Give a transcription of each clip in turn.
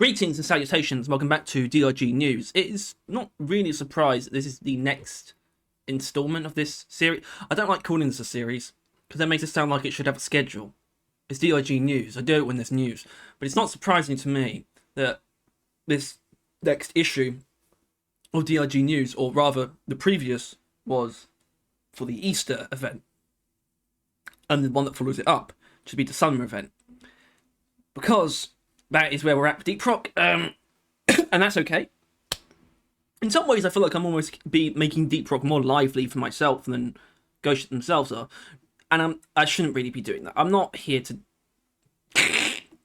Greetings and salutations, welcome back to DRG News. It is not really a surprise that this is the next installment of this series. I don't like calling this a series, because that makes it sound like it should have a schedule. It's DRG News, I do it when there's news. But it's not surprising to me that this next issue of DRG News, or rather the previous, was for the Easter event. And the one that follows it up should be the summer event. Because that is where we're at with Deep Rock, and that's okay. In some ways, I feel like I'm almost making Deep Rock more lively for myself than Ghost themselves are, and I shouldn't really be doing that. I'm not here to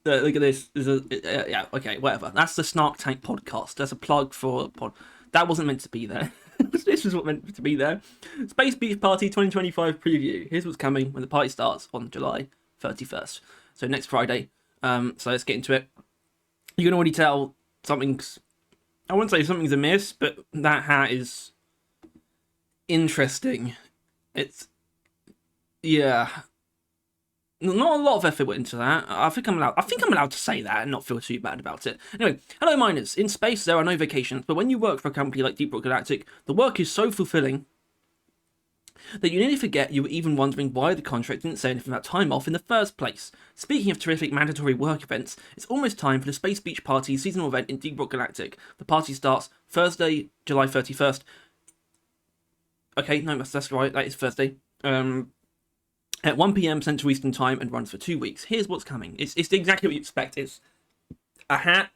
look at this. Yeah, okay, whatever. That's the Snark Tank podcast. That's a plug for a pod. That wasn't meant to be there. This was what meant to be there. Space Beach Party 2025 preview. Here's what's coming when the party starts on July 31st. So next Friday. So let's get into it. You can already tell something's, I wouldn't say something's amiss, but that hat is interesting. It's, yeah, not a lot of effort went into that. I think I'm allowed to say that and not feel too bad about it. Anyway, hello miners. In space there are no vacations, but when you work for a company like Deep Rock Galactic, the work is so fulfilling that you nearly forget you were even wondering why the contract didn't say anything about time off in the first place. Speaking of terrific mandatory work events, it's almost time for the Space Beach Party seasonal event in Deep Rock Galactic. The party starts Thursday, July 31st. Okay, no, that's right, that is Thursday. At 1 PM Central Eastern Time and runs for 2 weeks. Here's what's coming. It's exactly what you expect. It's a hat,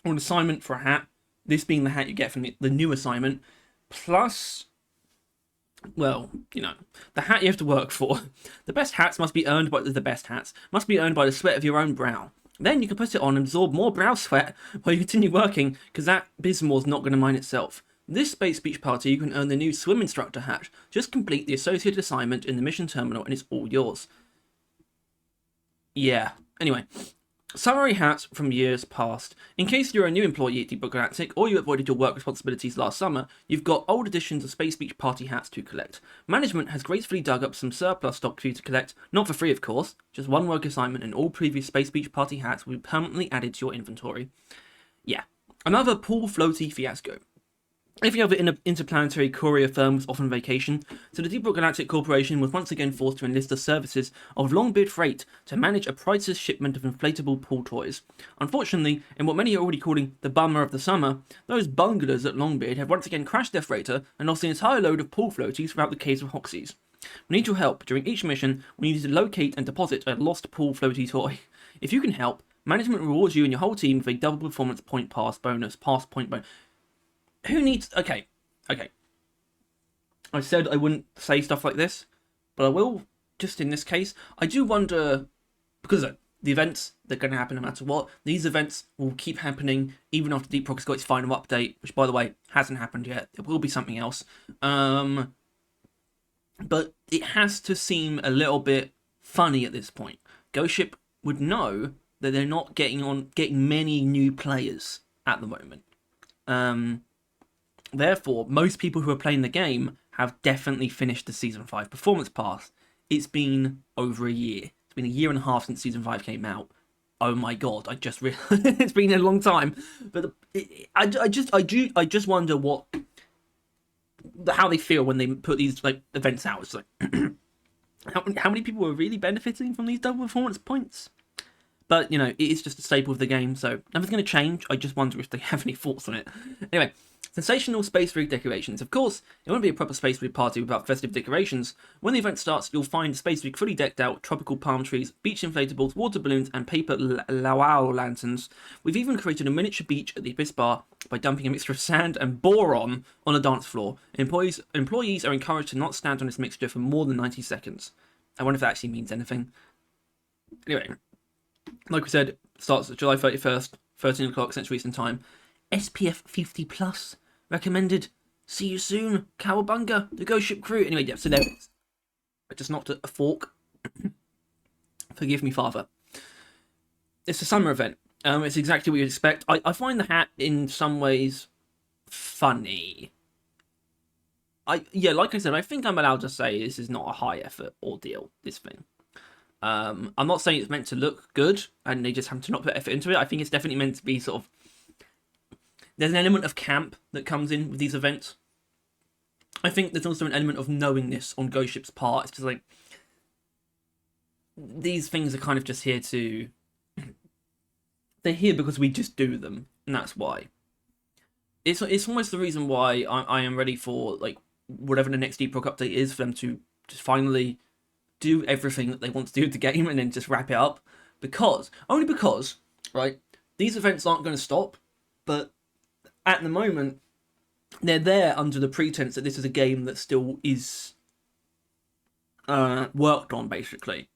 or an assignment for a hat. This being the hat you get from the new assignment, plus, well, you know, the hat you have to work for. The best hats must be earned by the best hats must be earned by the sweat of your own brow. Then you can put it on and absorb more brow sweat while you continue working, because that Bismore's not going to mine itself. This Space Beach Party, you can earn the new swim instructor hat. Just complete the associated assignment in the mission terminal and it's all yours. Yeah. Anyway, summary hats from years past. In case you're a new employee at Deep Rock Galactic or you avoided your work responsibilities last summer, you've got old editions of Space Beach Party hats to collect. Management has gracefully dug up some surplus stock for you to collect, not for free of course, just one work assignment and all previous Space Beach Party hats will be permanently added to your inventory. Yeah, another pool floaty fiasco. Every other interplanetary courier firm was off on vacation, so the Deep Rock Galactic Corporation was once again forced to enlist the services of Longbeard Freight to manage a priceless shipment of inflatable pool toys. Unfortunately, in what many are already calling the bummer of the summer, those bunglers at Longbeard have once again crashed their freighter and lost the entire load of pool floaties throughout the Caves of Hoxie's. We need your help. During each mission, we need to locate and deposit a lost pool floaty toy. If you can help, management rewards you and your whole team with a double performance point pass bonus. Who needs... Okay. I said I wouldn't say stuff like this, but I will just in this case. I do wonder, because the events, they're going to happen no matter what. These events will keep happening even after Deep Rock's got its final update, which, by the way, hasn't happened yet. There will be something else. But it has to seem a little bit funny at this point. Ghost Ship would know that they're not getting many new players at the moment. Therefore, most people who are playing the game have definitely finished the Season 5 Performance Pass. It's been over a year. It's been a year and a half since Season 5 came out. Oh my god, I just realized it's been a long time. But I just wonder how they feel when they put these like events out. It's like, how many people are really benefiting from these double performance points? But, you know, it is just a staple of the game, so nothing's going to change. I just wonder if they have any thoughts on it. Anyway, sensational space rig decorations. Of course, it won't be a proper space rig party without festive decorations. When the event starts, you'll find space rig fully decked out, tropical palm trees, beach inflatables, water balloons, and paper luau lanterns. We've even created a miniature beach at the Abyss Bar by dumping a mixture of sand and boron on a dance floor. Employees are encouraged to not stand on this mixture for more than 90 seconds. I wonder if that actually means anything. Anyway, like we said, starts July 31st, 13 o'clock Central Eastern Time. SPF 50 plus recommended. See you soon, Cowabunga, the Ghost Ship crew. Anyway, yeah, so there it is. I just knocked a fork. Forgive me, Father. It's a summer event. It's exactly what you'd expect. I find the hat in some ways funny. Like I said, I think I'm allowed to say this is not a high effort ordeal, this thing. I'm not saying it's meant to look good and they just have to not put effort into it. I think it's definitely meant to be sort of, there's an element of camp that comes in with these events. I think there's also an element of knowingness on Ghost Ship's part. It's just like, these things are kind of just here to, they're here because we just do them, and that's why. It's almost the reason why I am ready for like whatever the next Deep Rock update is, for them to just finally do everything that they want to do with the game and then just wrap it up. Only because, right, these events aren't going to stop, but at the moment, they're there under the pretense that this is a game that still is worked on, basically.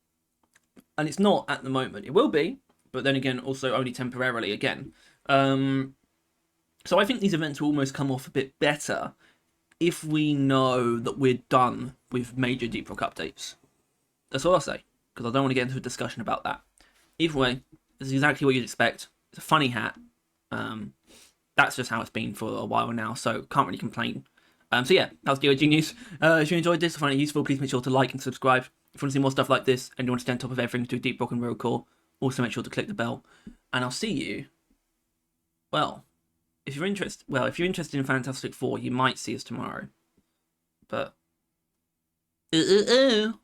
And it's not at the moment. It will be, but then again, also only temporarily again. So I think these events will almost come off a bit better if we know that we're done with major Deep Rock updates. That's all I'll say, because I don't want to get into a discussion about that. Either way, this is exactly what you'd expect. It's a funny hat. That's just how it's been for a while now, so can't really complain. So yeah, that was DRG news. If you enjoyed this or find it useful, please make sure to like and subscribe. If you want to see more stuff like this and you want to stay on top of everything to do Deep Rock and Road Core, also make sure to click the bell. And I'll see you, well, if you're interested in Fantastic Four, you might see us tomorrow. But